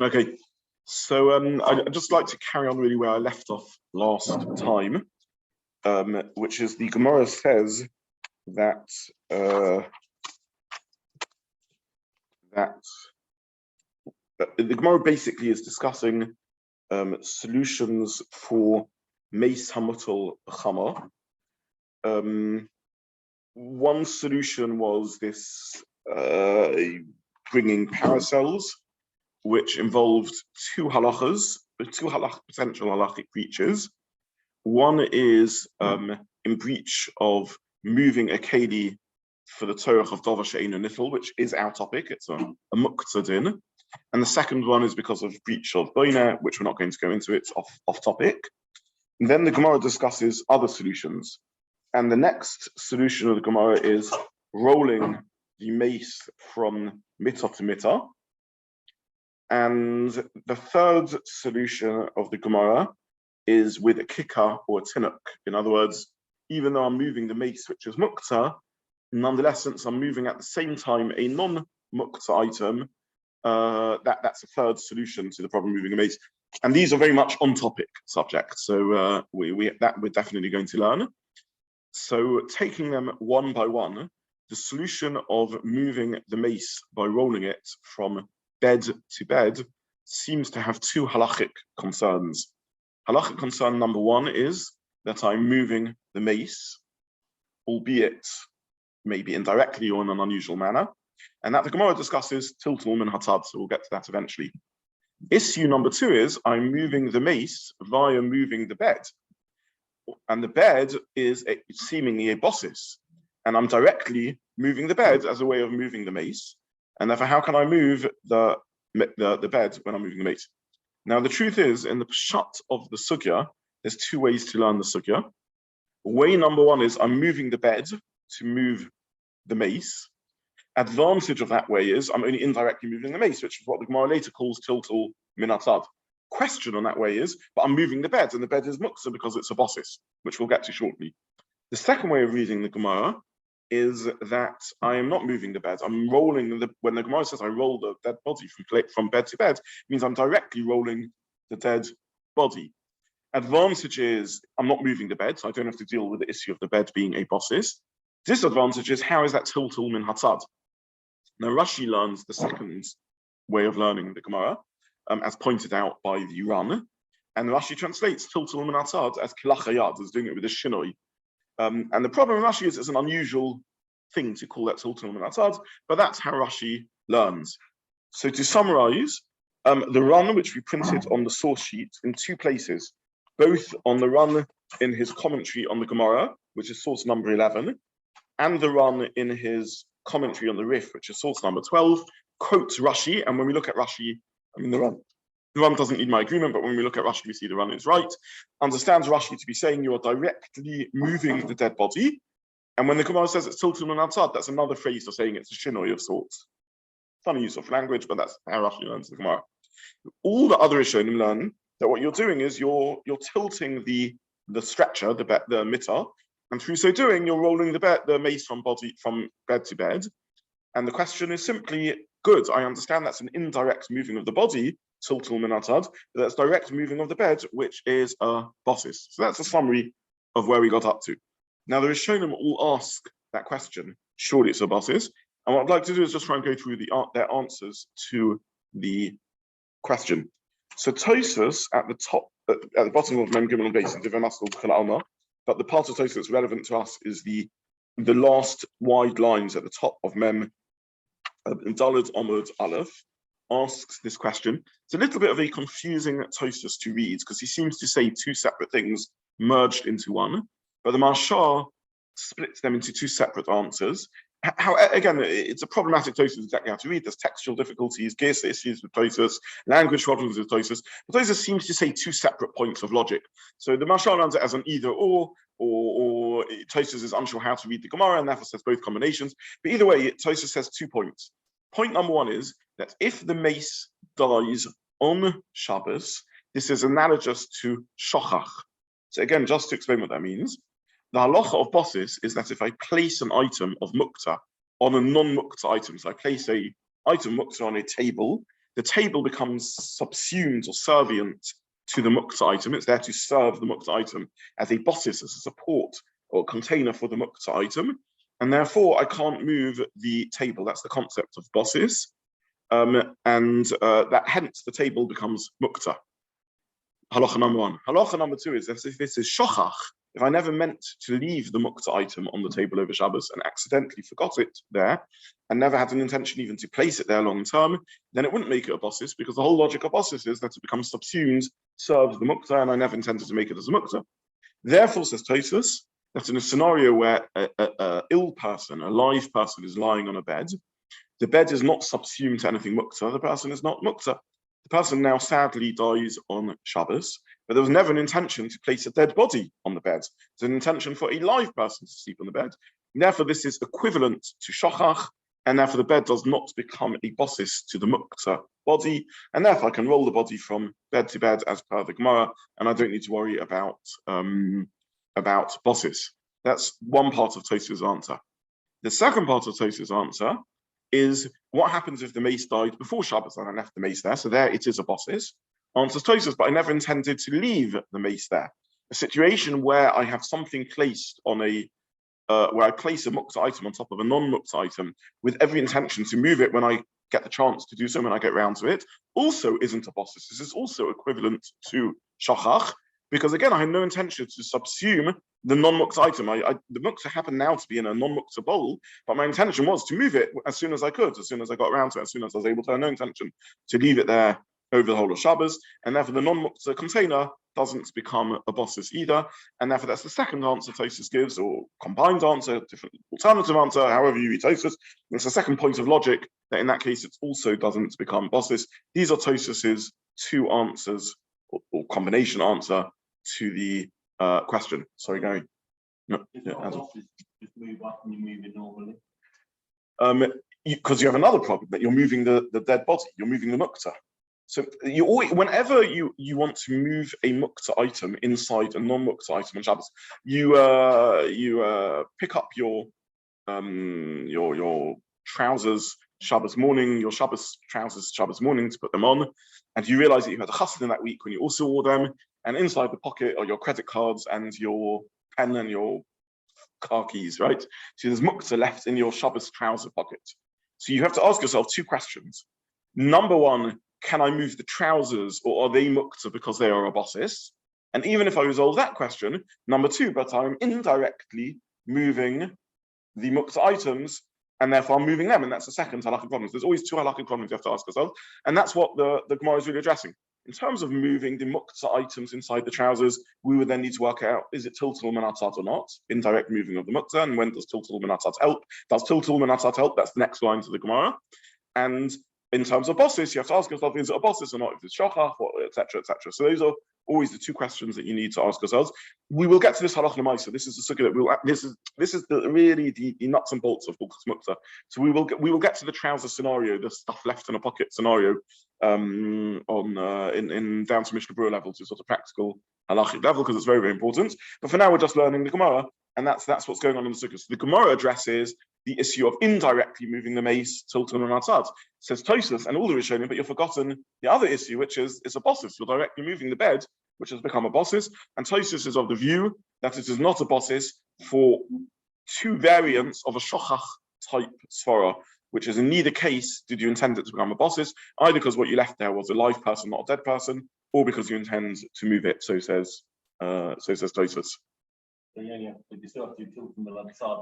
Okay, so I'd just like to carry on really where I left off last time, which is the Gemara says that the Gemara basically is discussing solutions for HaMutal BeChammah. One solution was this bringing paracels, which involved two halachas, potential halachic breaches. One is in breach of moving a keli for the Torah of Dover She'einu Nifl, which is our topic. It's a Muktza din. And the second one is because of breach of boina, which we're not going to go into. It's off topic. And then the Gemara discusses other solutions. And the next solution of the Gemara is rolling the mace from mitzvah to mitzvah. And the third solution of the Gemara is with a kikkah or a tinuk. In other words, even though I'm moving the mace, which is Muktza, nonetheless, since I'm moving at the same time a non-Muktza item, that's a third solution to the problem of moving a mace. And these are very much on-topic subjects, so we're definitely going to learn. So taking them one by one, the solution of moving the mace by rolling it from bed to bed seems to have two halachic concerns. Halachic concern number one is that I'm moving the mace, albeit maybe indirectly or in an unusual manner, and that the Gemara discusses tiltul min hatzad, so we'll get to that eventually. Issue number two is I'm moving the mace via moving the bed, and the bed is seemingly a bossis, and I'm directly moving the bed as a way of moving the mace, and therefore how can I move the bed when I'm moving the mace? Now the truth is, in the pshat of the sugya, there's two ways to learn the sugya. Way number one is I'm moving the bed to move the mace. Advantage of that way is I'm only indirectly moving the mace, which is what the Gemara later calls tiltul min hatzad. Question on that way is, but I'm moving the bed, and the bed is muktzah because it's a bossis, which we'll get to shortly. The second way of reading the Gemara is that I am not moving the bed. I'm rolling when the Gemara says I roll the dead body from bed to bed, it means I'm directly rolling the dead body. Advantage is I'm not moving the bed, so I don't have to deal with the issue of the bed being a bossis. Disadvantage is how is that tiltul min hatzad? Now Rashi learns the second way of learning the Gemara, as pointed out by the Ran, and Rashi translates tiltul min hatzad as kilachayad, as doing it with a shinoi. And the problem with Rashi is it's an unusual thing to call that tiltul min hatzad, but that's how Rashi learns. So to summarize, the Ran, which we printed on the source sheet in two places, both on the Ran in his commentary on the Gemara, which is source number 11, and the Ran in his commentary on the Rif, which is source number 12, quotes Rashi. And when we look at Rashi, the Ran doesn't need my agreement, but when we look at Rashi, we see the Ran is right. Understands Rashi to be saying you are directly moving the dead body. And when the Gemara says it's tiltul min hatzad, that's another phrase for saying it's a shinoi of sorts. Funny use of language, but that's how Rashi learns the Gemara. All the other Rishonim learn that what you're doing is you're tilting the stretcher, the mitzvah, and through so doing, you're rolling the mace from bed to bed. And the question is simply, good, I understand that's an indirect moving of the body, tiltul min hatzad, but that's direct moving of the bed, which is a bossis. So that's a summary of where we got up to. Now the Rishonim all ask that question, surely it's a bossis. And what I'd like to do is just try and go through their answers to the question. So Tosfos at the bottom of Mem Gimel Beis in Divrei Maskil B'Chol Alma, but the part of Tosfos that's relevant to us is the last wide lines at the top of Mem in Daled Amud Aleph, asks this question. It's a little bit of a confusing Tosfos to read because he seems to say two separate things merged into one, but the Mashal splits them into two separate answers. How, again, it's a problematic Tosfos exactly how to read. There's textual difficulties, Gersa issues with Tosfos, language problems with Tosfos. But Tosfos seems to say two separate points of logic. So the Mashal runs it as an either or Tosfos is unsure how to read the Gemara and therefore says both combinations. But either way, Tosfos says 2 points. Point number one is that if the mace dies on Shabbos, this is analogous to shochach. So again, just to explain what that means, the halacha of bossis is that if I place an item of Muktza on a non-Muktza item, so I place a item Muktza on a table, the table becomes subsumed or servient to the Muktza item. It's there to serve the Muktza item as a bossis, as a support or container for the Muktza item. And therefore, I can't move the table. That's the concept of bossis. That hence the table becomes Muktza. Halacha number one. Halacha number two is if this is shochach, if I never meant to leave the Muktza item on the table over Shabbos and accidentally forgot it there and never had an intention even to place it there long term, then it wouldn't make it a bossis, because the whole logic of bossis is that it becomes subsumed, serves the Muktza, and I never intended to make it as a Muktza. Therefore, says Tosfos, that in a scenario where a ill person, a live person is lying on a bed, the bed is not subsumed to anything Muktza, the person is not Muktza. The person now sadly dies on Shabbos, but there was never an intention to place a dead body on the bed. There's an intention for a live person to sleep on the bed. And therefore, this is equivalent to shochach, and therefore the bed does not become a bossis to the Muktza body, and therefore I can roll the body from bed to bed as per the Gemara, and I don't need to worry about bossis. That's one part of Tosfos' answer. The second part of Tosfos' answer is what happens if the mace died before Shabbos and I left the mace there? So there it is a bossis. Answers Tosfos, but I never intended to leave the mace there. A situation where I have something placed on where I place a Muktza item on top of a non-Muktza item with every intention to move it when I get the chance to do so, when I get round to it, also isn't a bossis. This is also equivalent to shochach, because again, I had no intention to subsume the non-Muktza item. The Muktza happened now to be in a non-Muktza bowl, but my intention was to move it as soon as I could, as soon as I got around to it, as soon as I was able to. I had no intention to leave it there over the whole of Shabbos, and therefore the non-Muktza container doesn't become a bossis either, and therefore that's the second answer Tosfos gives, or combined answer, different alternative answer, however you read Tosfos. It's the second point of logic that in that case it also doesn't become bossis. These are Tosfos' two answers, or combination answer to the question. Sorry, Gary. No, yeah, just move up and you move it normally. Because you have another problem, that you're moving the dead body, you're moving the Muktza. So you always, whenever you want to move a Muktza item inside a non-Muktza item on Shabbos, you pick up your trousers Shabbos morning, your Shabbos trousers Shabbos morning to put them on, and you realize that you had a chassid in that week when you also wore them, and inside the pocket are your credit cards and your pen and your car keys, right? So there's Muktza left in your Shabbos trouser pocket. So you have to ask yourself two questions. Number one, can I move the trousers, or are they Muktza because they are a bossis? And even if I resolve that question, number two, but I'm indirectly moving the Muktza items, and therefore I'm moving them, and that's the second halachic problem. There's always two halachic problems you have to ask yourself, and that's what the Gemara is really addressing. In terms of moving the Muktza items inside the trousers, we would then need to work out, is it tiltul menatzat or not? Indirect moving of the Muktza, and when does tiltul menatzat help? Does tiltul menatzat help? That's the next line to the Gemara. And in terms of bossis, you have to ask yourself, is it a bossis or not? If it's shochach, etc., etc. So those are always the two questions that you need to ask yourselves. We will get to this halacha l'maisa. This is the sukkah that this is really the nuts and bolts of Hilchos Muktza. So we will get to the trouser scenario, the stuff left in a pocket scenario, in down to Mishnah Berurah level, to sort of practical halachic level, because it's very, very important. But for now, we're just learning the Gemara, and that's what's going on in the sukkah. So the Gemara addresses the issue of indirectly moving the mace, tiltul and atzad. Says Tosfos, and all the Rishonim, but you've forgotten the other issue, which is it's a bossis. You're directly moving the bed, which has become a bossis. And Tosfos is of the view that it is not a bossis for two variants of a shochach type svara, which is in neither case did you intend it to become a bossis, either because what you left there was a live person, not a dead person, or because you intend to move it. So says Tosfos.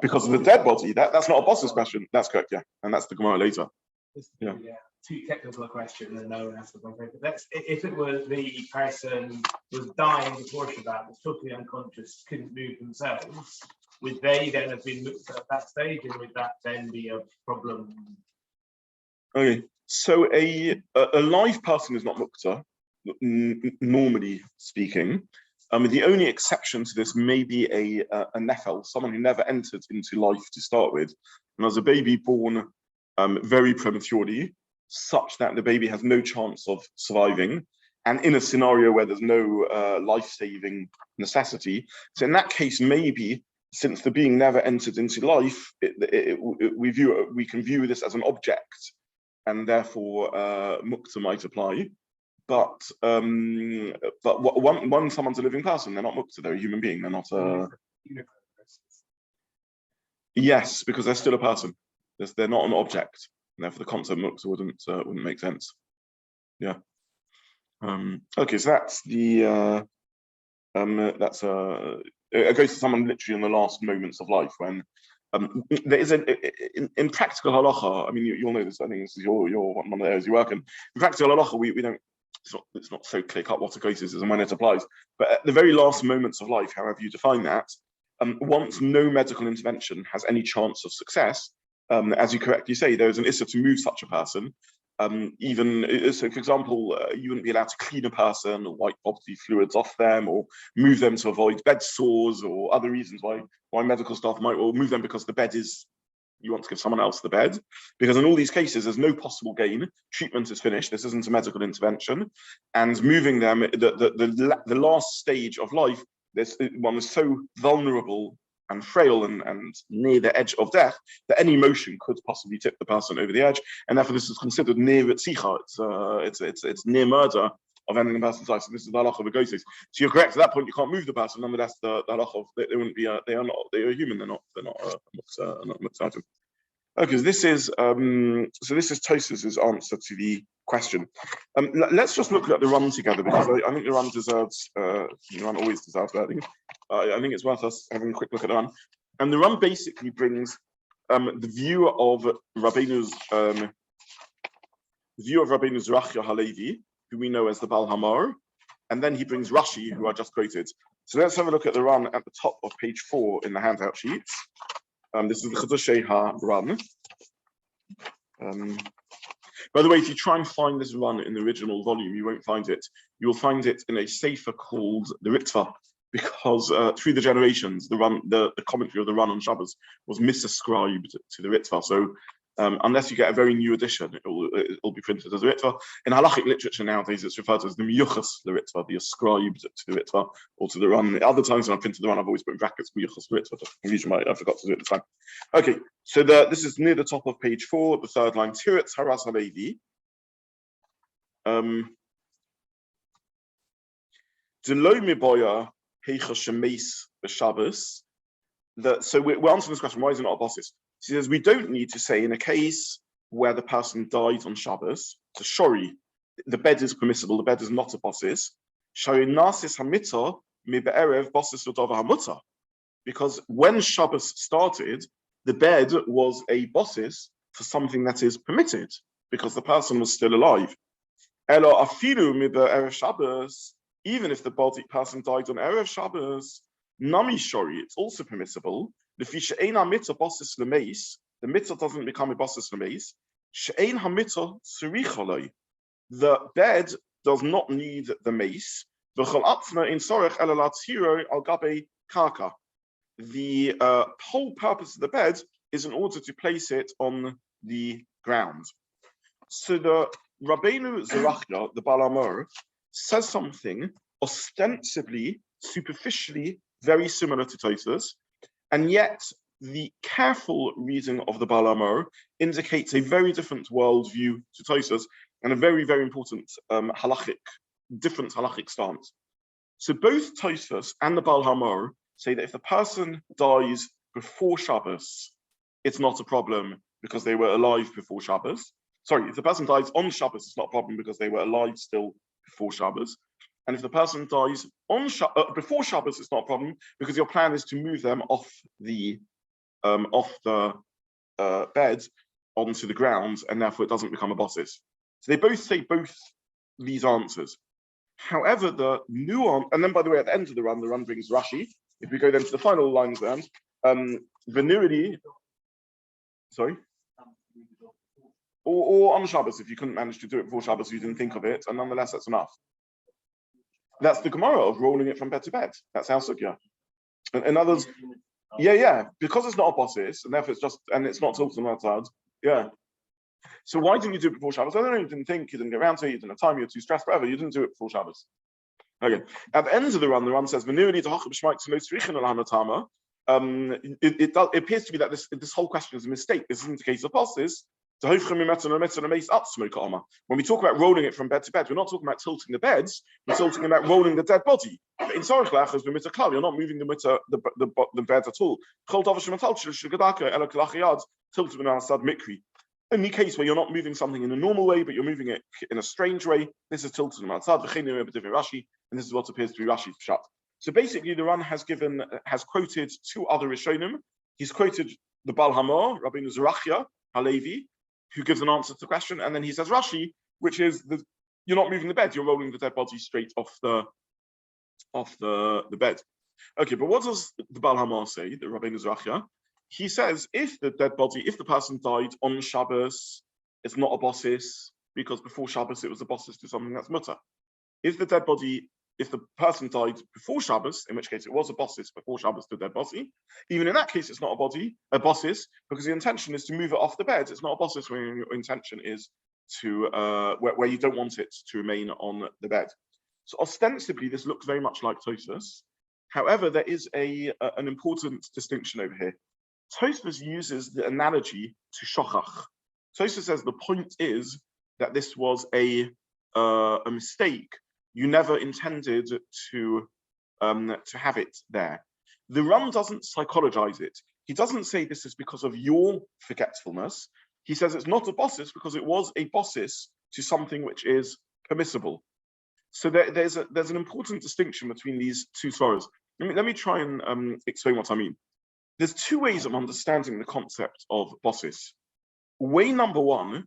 Because of the dead body, that's not a bossis question. That's correct, yeah, and that's the Gemara later. Yeah. Too technical a question, and no one has to go for it. That's if it were the person was dying before Shabbat, was totally unconscious, couldn't move themselves. Would they then have been looked at that stage, and would that then be a problem? Okay, so a live person is not Muktza, normally speaking. The only exception to this may be a nefel, someone who never entered into life to start with, and as a baby born very prematurely, such that the baby has no chance of surviving, and in a scenario where there's no life-saving necessity. So in that case, maybe, since the being never entered into life, we can view this as an object and therefore Muktza might apply. But once someone's a living person, they're not Muktza, they're a human being, they're not yes, because they're still a person. They're not an object, and therefore the concept of Muktza wouldn't make sense. Yeah. Okay, so that's the it goes to someone literally in the last moments of life when there is in practical halacha. I mean, you'll know this. I think this is your one of the areas you work in. In practical halacha, we don't. It's not so clear cut what a case is and when it applies. But at the very last moments of life, however you define that, once no medical intervention has any chance of success, as you correctly say, there is an issur to move such a person. Even so, for example, you wouldn't be allowed to clean a person or wipe bodily fluids off them or move them to avoid bed sores or other reasons why medical staff might, or move them because the bed is, you want to give someone else the bed. Because in all these cases, there's no possible gain. Treatment is finished. This isn't a medical intervention. And moving them, the last stage of life, one is so vulnerable and frail and near the edge of death that any motion could possibly tip the person over the edge, and therefore this is considered near ritzicha. It's near murder of ending the person's life. So this is the halacha of the So you're correct. At that point, you can't move the person. Nonetheless, the halacha of they wouldn't be. They are a human. They're not muktza. Okay, so this is Tosfos's answer to the question. Let's just look at the run together, because I think the run deserves. The run always deserves that. I think it's worth us having a quick look at the run. And the run basically brings the view of Rabbeinu's Zerachia Halevi, who we know as the Bal Hamar, and then he brings Rashi, who I just quoted. So let's have a look at the run at the top of page 4 in the handout sheets. This is the Chiddushei Ha-Run. By the way, if you try and find this run in the original volume, you won't find it. You'll find it in a sefer called the Ritva, because through the generations, the commentary of the run on Shabbos was misascribed to the Ritva. So unless you get a very new edition, it'll be printed as a Ritva. In halachic literature nowadays, it's referred to as the Miyuchas the Ritva, the ascribed to the Ritva or to the run. Other times when I've printed the run, I've always put in brackets Miyuchas Ritva. I forgot to do it this time. Okay, so this is near the top of page 4, the third line. Tiritz Haras Halevi. Deloi miboya heicha shemeis b'Shabbos. So we're answering this question: why is it not a bosses? She says we don't need to say in a case where the person died on Shabbos, so shori, the bed is permissible, the bed is not a bosses. Shari nasis hamita mi be'erev bosses l'dava HaMutal, because when Shabbos started, the bed was a bosses for something that is permitted, because the person was still alive. Elo afilu mi be'erev Shabbos, even if the person died on Erev Shabbos, nami shori, it's also permissible. The mitzvah doesn't become a bosses lemeis. She'ein hamitzvah tzurichalei. The bed does not need the mace. V'chol atzma in sorech elalat hero al gabe karka. The whole purpose of the bed is in order to place it on the ground. So the Rabbeinu Zerachia, the Bal Hamar, says something ostensibly, superficially, very similar to Tosfos, and yet the careful reading of the Bal Hamar indicates a very different worldview to Tosfos and a very, very important different halachic stance. So both Tosfos and the Bal Hamar say that if the person dies before Shabbos, it's not a problem because they were alive before Shabbos. Sorry, if the person dies on Shabbos, it's not a problem because they were alive still before Shabbos. And if the person dies on before Shabbos, it's not a problem because your plan is to move them off the bed onto the ground, and therefore it doesn't become a bosses. So they both say both these answers. However, the nuance, and then by the way, at the end of the run brings Rashi. If we go then to the final lines then, venerity, sorry? Or on Shabbos, if you couldn't manage to do it before Shabbos, you didn't think of it, and nonetheless that's enough. That's the Gemara of rolling it from bed to bed. That's our sugya. In others, yeah, because it's not a bosses, and therefore it's just, and it's not tilted on that side. Yeah. So why didn't you do it before Shabbos? I don't know, you didn't think, you didn't get around to it, you didn't have time, you were too stressed, whatever, you didn't do it before Shabbos. Okay. At the end of the run says, it appears to be that this whole question is a mistake. This isn't a case of bosses, When we talk about rolling it from bed to bed, we're not talking about tilting the beds, we're talking about rolling the dead body. In Sarachlach, you're not moving the bed at all. Any case where you're not moving something in a normal way, but you're moving it in a strange way, this is tilted on outside, Rashi, and this is what appears to be Rashi's pshat. So basically, the Ran has quoted two other Rishonim. He's quoted the Baal Hamor, Rabbi Zobin, Halevi, who gives an answer to the question, and then he says Rashi, which is you're not moving the bed, you're rolling the dead body straight off the bed. Okay, but what does the Baal Hamor say, the Rabbi Zobin? He says if the person died on Shabbos, it's not a bossis, because before Shabbos it was a bossis to something that's mutter. If the person died before Shabbos, in which case it was a bossis before Shabbos to dead body, even in that case it's not a bossis, because the intention is to move it off the bed. It's not a bossis when your intention is to where you don't want it to remain on the bed. So ostensibly this looks very much like Tosfos. However, there is an important distinction over here. Tosfos uses the analogy to shochach. Tosfos says the point is that this was a mistake. You never intended to have it there. The Ram doesn't psychologize it. He doesn't say this is because of your forgetfulness. He says it's not a bossis because it was a bossis to something which is permissible. So there's an important distinction between these two svaras. Let me try and explain what I mean. There's two ways of understanding the concept of bossis. Way number one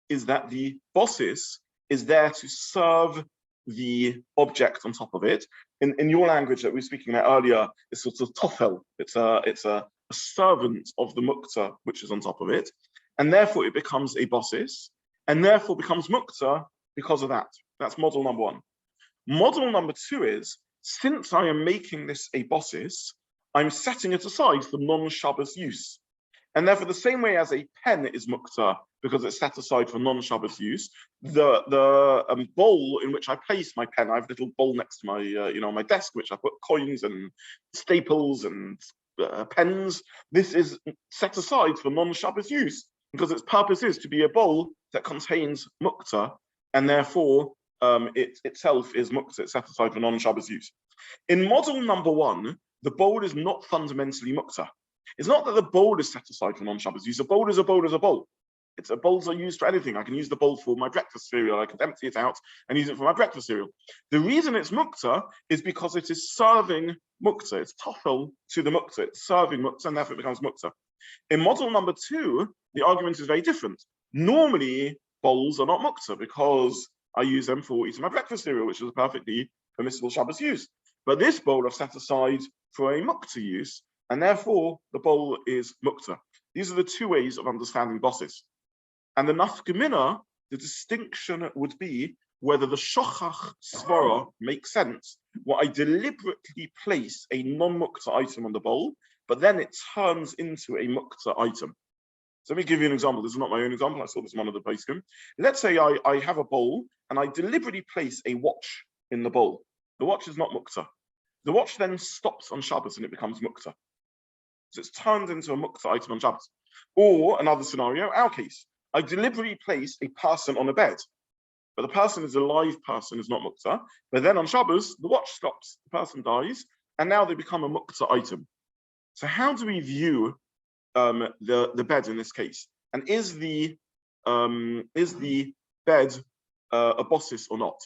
is that the bossis is there to serve the object on top of it. In your language that we were speaking about earlier, it's sort of tofel. It's a servant of the Muktza, which is on top of it. And therefore it becomes a bossis, and therefore becomes Muktza because of that. That's model number one. Model number two is, since I am making this a bossis, I'm setting it aside for non-Shabbos use. And therefore, the same way as a pen is Muktza because it's set aside for non-Shabbos use, the bowl in which I place my pen, I have a little bowl next to my my desk, which I put coins and staples and pens. This is set aside for non-Shabbos use because its purpose is to be a bowl that contains Muktza, and therefore it itself is Muktza. It's set aside for non-Shabbos use. In model number one, the bowl is not fundamentally Muktza. It's not that the bowl is set aside for non-Shabbos use. A bowl is a bowl is a bowl. Bowls are used for anything. I can use the bowl for my breakfast cereal. I can empty it out and use it for my breakfast cereal. The reason it's Muktza is because it is serving Muktza. It's tofel to the Muktza. It's serving Muktza, and therefore it becomes Muktza. In model number two, the argument is very different. Normally, bowls are not Muktza because I use them for eating my breakfast cereal, which is a perfectly permissible Shabbos use. But this bowl I've set aside for a Muktza use, and therefore the bowl is Muktza. These are the two ways of understanding bossis. And the nafkamina, the distinction would be whether the shochach svara makes sense, where I deliberately place a non-Muktza item on the bowl, but then it turns into a Muktza item. So let me give you an example. This is not my own example. I saw this in one of the poskim. Let's say I have a bowl and I deliberately place a watch in the bowl. The watch is not Muktza. The watch then stops on Shabbos and it becomes Muktza. So it's turned into a Muktza item on Shabbos. Or another scenario, our case, I deliberately place a person on a bed, but the person is a live person, is not Muktza. But then on Shabbos, the watch stops, the person dies, and now they become a Muktza item. So how do we view the bed in this case? And is the bed a bossis or not?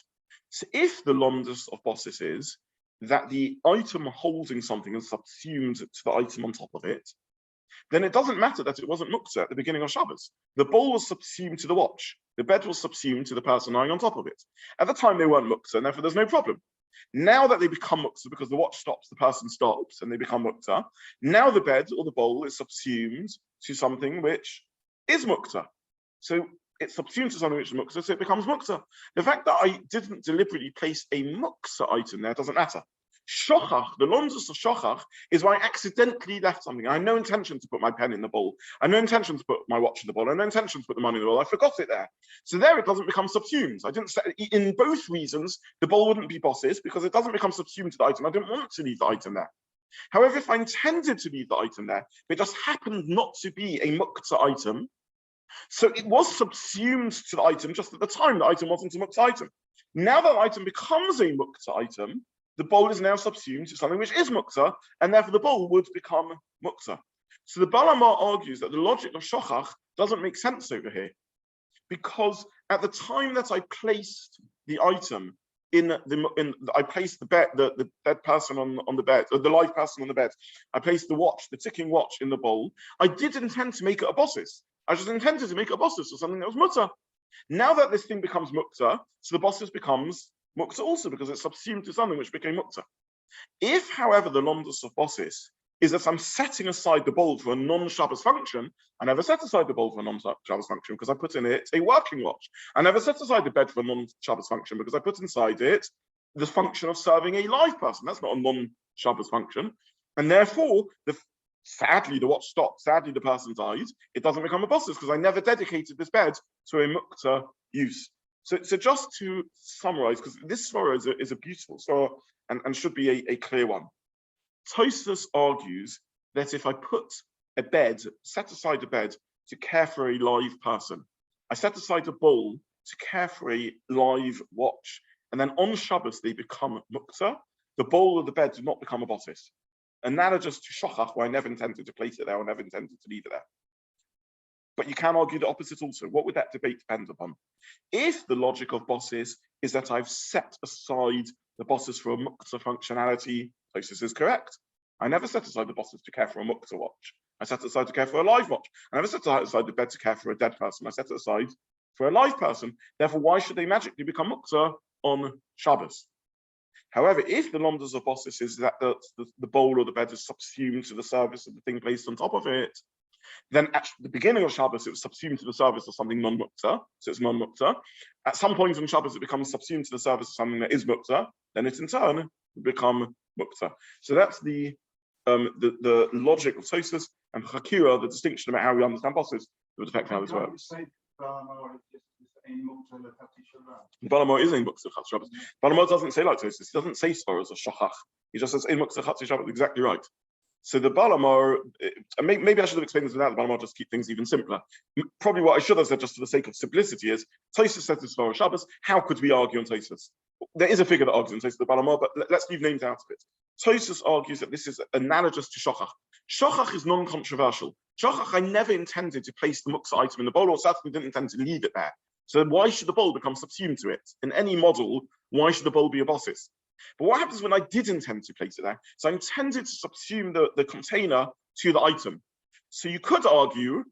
So if the lomdus of bossis is that the item holding something is subsumed to the item on top of it, then it doesn't matter that it wasn't Muktza at the beginning of Shabbos. The bowl was subsumed to the watch. The bed was subsumed to the person lying on top of it. At the time, they weren't Muktza, and therefore there's no problem. Now that they become Muktza, because the watch stops, the person stops, and they become Muktza, now the bed or the bowl is subsumed to something which is Muktza. So it's subsumed to something which is Muktza, so it becomes Muktza. The fact that I didn't deliberately place a Muktza item there doesn't matter. Shochach, the lomdus of shochach, is where I accidentally left something. I had no intention to put my pen in the bowl. I had no intention to put my watch in the bowl. I had no intention to put the money in the bowl. I forgot it there. So there it doesn't become subsumed. I didn't. In both reasons, the bowl wouldn't be bossis because it doesn't become subsumed to the item. I didn't want to leave the item there. However, if I intended to leave the item there, but it just happened not to be a Muktza item, So it was subsumed to the item just at the time the item wasn't a Muktza item. Now that item becomes a Muktza item, the bowl is now subsumed to something which is Muktza, and therefore the bowl would become Muktza. So the Balamar argues that the logic of Shochach doesn't make sense over here, because at the time that I placed the item I placed the dead person on the bed, or the live person on the bed. I placed the ticking watch in the bowl. I did intend to make it a bosses. I just intended to make it a bosses or something that was Muktza. Now that this thing becomes Muktza, so the bosses becomes Muktza also because it's subsumed to something which became Muktza. If, however, the lomdus of bosses is that I'm setting aside the bowl for a non-Shabbos function, I never set aside the bowl for a non-Shabbos function because I put in it a working watch. I never set aside the bed for a non-Shabbos function because I put inside it the function of serving a live person. That's not a non-Shabbos function. And therefore, sadly, the watch stopped. Sadly, the person died. It doesn't become a bosses because I never dedicated this bed to a Muktza use. So just to summarize, because this svara is a beautiful svara and should be a clear one. Tosfos argues that if I set aside a bed to care for a live person, I set aside a bowl to care for a live watch, and then on Shabbos they become Muktza, the bowl or the bed do not become a bosses. Analogous to Shochach, where I never intended to place it there or never intended to leave it there. But you can argue the opposite also. What would that debate depend upon? If the logic of bosses is that I've set aside the bosses for a Muktza functionality, Tosfos is correct. I never set aside the bosses to care for a Muktza watch. I set aside to care for a live watch. I never set aside the bed to care for a dead person. I set it aside for a live person. Therefore, why should they magically become Muktza on Shabbos? However, if the lomdus of bosses is that the bowl or the bed is subsumed to the service of the thing placed on top of it, then at the beginning of Shabbos, it was subsumed to the service of something non-Muktza, so it's non-Muktza. At some point in Shabbos, it becomes subsumed to the service of something that is Muktza, then it in turn will become Muktza. So that's the logic of Tosfos and Chakira, the distinction about how we understand bosses, that would affect how this works. Balamor is in Muktza Chatzi Shabbat. Balamor doesn't say like Tosfos. He doesn't say svaras or Shochach. He just says in Muktza Chatzi Shabbat. Exactly right. So the Balamor, maybe I should have explained this without the Balamor, just keep things even simpler. Probably what I should have said, just for the sake of simplicity, is Tosfos says this for Shabbos. How could we argue on Tosfos? There is a figure that argues on Tosfos the Balamor, but let's leave names out of it. Tosfos argues that this is analogous to Shochach. Shochach is non-controversial. Shochach, I never intended to place the Muktza item in the bowl, or certainly didn't intend to leave it there. So why should the bowl become subsumed to it? In any model, why should the bowl be a bosses? But what happens when I did intend to place it there? So I intended to subsume the container to the item. So you could argue,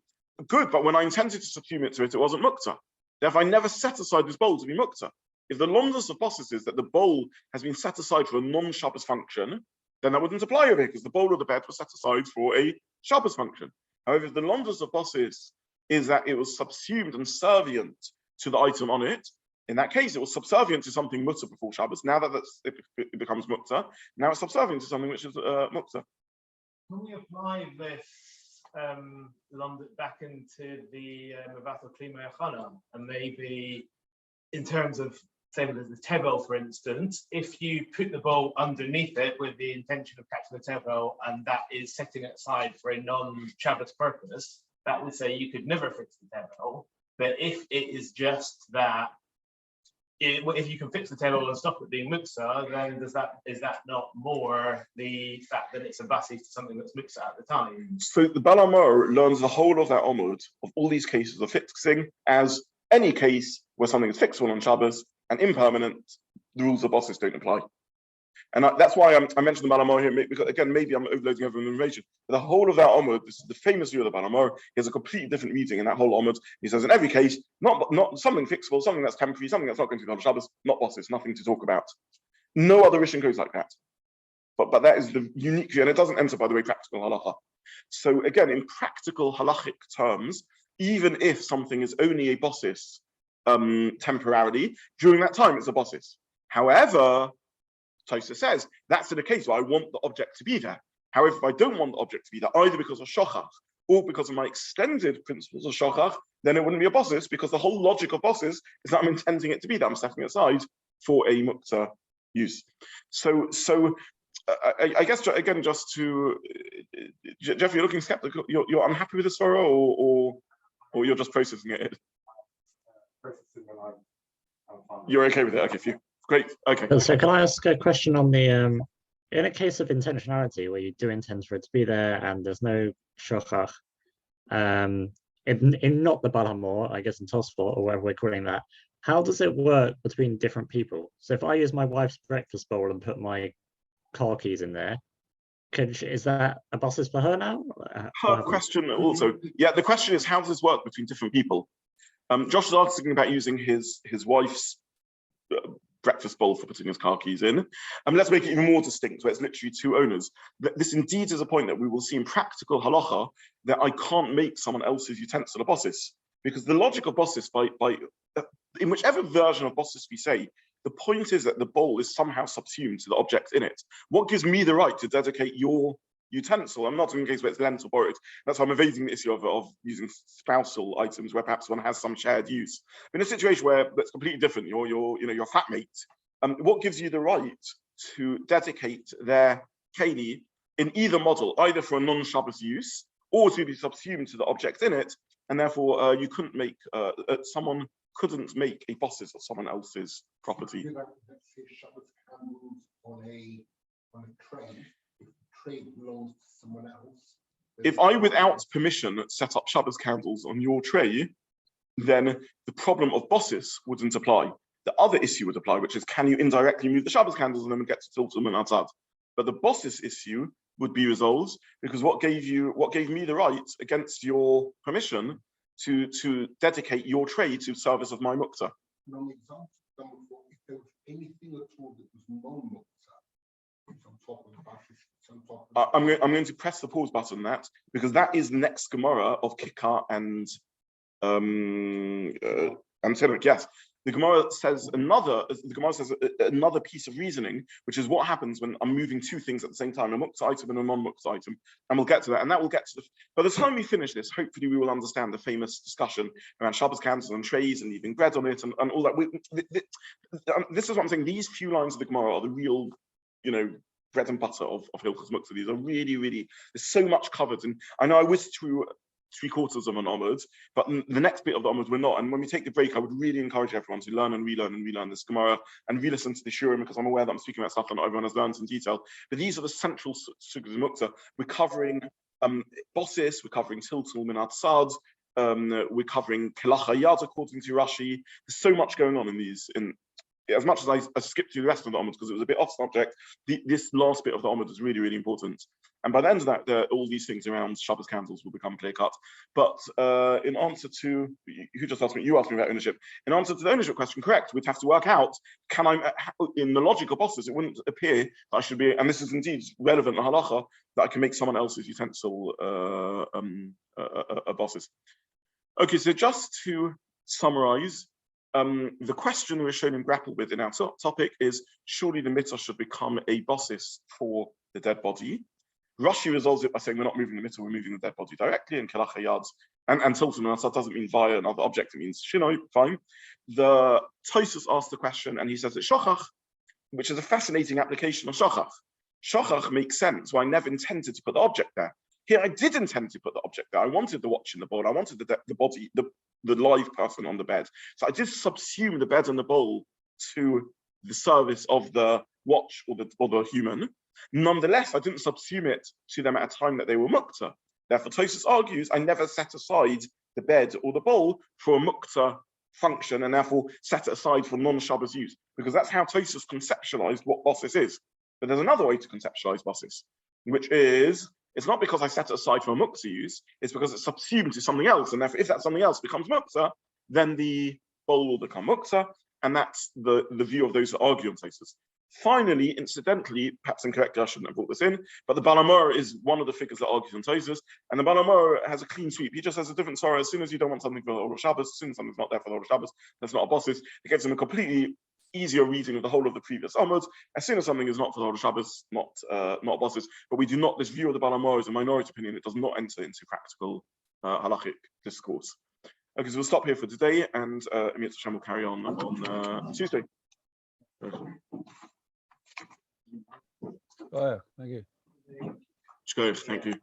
good, but when I intended to subsume it to it, it wasn't Muktza. Therefore, I never set aside this bowl to be Muktza. If the lomdus of bosses is that the bowl has been set aside for a non-Shabbos function, then that wouldn't apply over here because the bowl or the bed was set aside for a Shabbos function. However, if the lomdus of bosses is that it was subsumed and servient to the item on it, in that case, it was subservient to something Muktza before Shabbos. Now that it becomes Muktza, now it's subservient to something which is Muktza. Can we apply this back into the Mavatal Klima Yachana, and maybe in terms of, say, the tevel, for instance, if you put the bowl underneath it with the intention of catching the tevel, and that is setting it aside for a non-Shabbos purpose, that would say you could never fix the tevel. But if it is just that, if you can fix the tevel and stop it being Muktza, then is that not more the fact that it's a basis to something that's Muktza at the time? So the Balamor learns the whole of that Omud of all these cases of fixing as any case where something is fixable on Shabbos and impermanent, the rules of bosses don't apply. And that's why I mentioned the Balamor here, because again, maybe I'm overloading everyone information. But the whole of that Omud, this is the famous view of the Balamor, he has a completely different meaning in that whole Omud. He says in every case, not something fixable, something that's temporary, something that's not going to be on Shabbos, not bosses, nothing to talk about. No other Rishon goes like that. But that is the unique view, and it doesn't enter, by the way, practical halacha. So again, in practical halachic terms, even if something is only a bosses temporarily, during that time it's a bosses. However, Tosfos says that's in a case where I want the object to be there. However, if I don't want the object to be there, either because of shochach or because of my extended principles of shochach, then it wouldn't be a bosses, because the whole logic of bosses is that I'm intending it to be there. I'm setting it aside for a Muktza use. So I guess again, just to Jeff, you're looking skeptical. You're unhappy with this, Sarah, or or you're just processing it? I'm You're okay with it? Okay, phew. Great. Okay. So can I ask a question on the in a case of intentionality where you do intend for it to be there and there's no shochach, in not the BeChammah, I guess in Tosfot or whatever we're calling that, how does it work between different people? So if I use my wife's breakfast bowl and put my car keys in there, is that a basis for her now? Her question also, yeah, the question is, how does this work between different people? Josh is asking about using his wife's breakfast bowl for putting his car keys in. Let's make it even more distinct, where it's literally two owners. This indeed is a point that we will see in practical halacha, that I can't make someone else's utensil a bossis, because the logic of bossis, in whichever version of bossis we say, the point is that the bowl is somehow subsumed to the object in it. What gives me the right to dedicate your utensil? I'm not in a case where it's lent or borrowed. That's why I'm evading the issue of using spousal items where perhaps one has some shared use. In a situation where that's completely different, your flatmate, what gives you the right to dedicate their keli in either model, either for a non-Shabbos use or to be subsumed to the object in it, and therefore you couldn't make someone couldn't make a bosses of someone else's property. Let's say Shabbos candles on a tray. If the tray belongs to someone else. If I, without permission, set up Shabbos candles on your tray, then the problem of bosses wouldn't apply. The other issue would apply, which is, can you indirectly move the Shabbos candles and then get to Tiltum and Atzad? But the bosses issue would be resolved, because what gave me the right against your permission to dedicate your tray to service of my Muktza? An example, if there was anything at all that was non-Muktza, it's on top of the bashes, it's on top of I'm going to press the pause button on that, because that is the next Gemara of Kikar and Tedek. Yes, the Gemara says another piece of reasoning, which is what happens when I'm moving two things at the same time, a Muktza item and a non-Muktza item, and we'll get to that. And that will get to by the time we finish this, hopefully we will understand the famous discussion around Shabbos candles and trays and leaving bread on it and all that. This is what I'm saying. These few lines of the Gemara are the real, bread and butter of Hilchos Muktza. These are really, really, there's so much covered. And I know I whizzed through 3/4 of an Omud, but the next bit of the Omud we're not. And when we take the break, I would really encourage everyone to learn and relearn this Gemara and re-listen to the Shiur, because I'm aware that I'm speaking about stuff that not everyone has learned in detail. But these are the central sugas of Muktza. We're covering bosses, we're covering Tiltul Minat Sad, we're covering Kelacha Yad according to Rashi. There's so much going on in these. As much as I skipped through the rest of the Omud because it was a bit off subject, this last bit of the Omud is really, really important. And by the end of that, all these things around Shabbos candles will become clear cut. But in answer to, you just asked me, you asked me about ownership. In answer to the ownership question, correct, we'd have to work out, in the logic of bosses, it wouldn't appear that I should be, and this is indeed relevant in Halacha, that I can make someone else's utensil a bosses. Okay, so just to summarize, the question we're shown and grappled with in our topic is, surely the mitzvah should become a bosses for the dead body. Rashi resolves it by saying we're not moving the mitzvah, we're moving the dead body directly, and Kelacha Yads and Tiltum and Asad doesn't mean via another object, it means Shinoi, fine. The Tosfos asked the question and he says it's Shochach, which is a fascinating application of Shochach. Shochach makes sense, well, I never intended to put the object there. Here I did intend to put the object there. I wanted the watch in the bowl, I wanted the body, the live person on the bed. So I did subsume the bed and the bowl to the service of the watch or the human. Nonetheless, I didn't subsume it to them at a time that they were Muktza. Therefore, Tosfos argues I never set aside the bed or the bowl for a Muktza function and therefore set it aside for non-Shabbos use, because that's how Tosfos conceptualized what bosses is. But there's another way to conceptualize bosses, which is, it's not because I set it aside for a Muktza use, it's because it's subsumed to something else, and therefore if that something else becomes Muktza, then the bowl will become Muktza, and that's the view of those who argue on Tosfos. Finally, incidentally, perhaps incorrectly, I shouldn't have brought this in, but the BeChammah is one of the figures that argues on Tosfos, and the BeChammah has a clean sweep. He just has a different sorrow. As soon as you don't want something for the Order Shabbos, as soon as something's not there for the Order Shabbos, that's not a bosses, it gives him a completely easier reading of the whole of the previous Omud. As soon as something is not for the Order Shabbos, not bosses, but we do not, this view of the BeChammah is a minority opinion, it does not enter into practical halachic discourse. Okay, so we'll stop here for today, and Emir Hashem will carry on Tuesday. Oh, yeah, thank you. Thank you.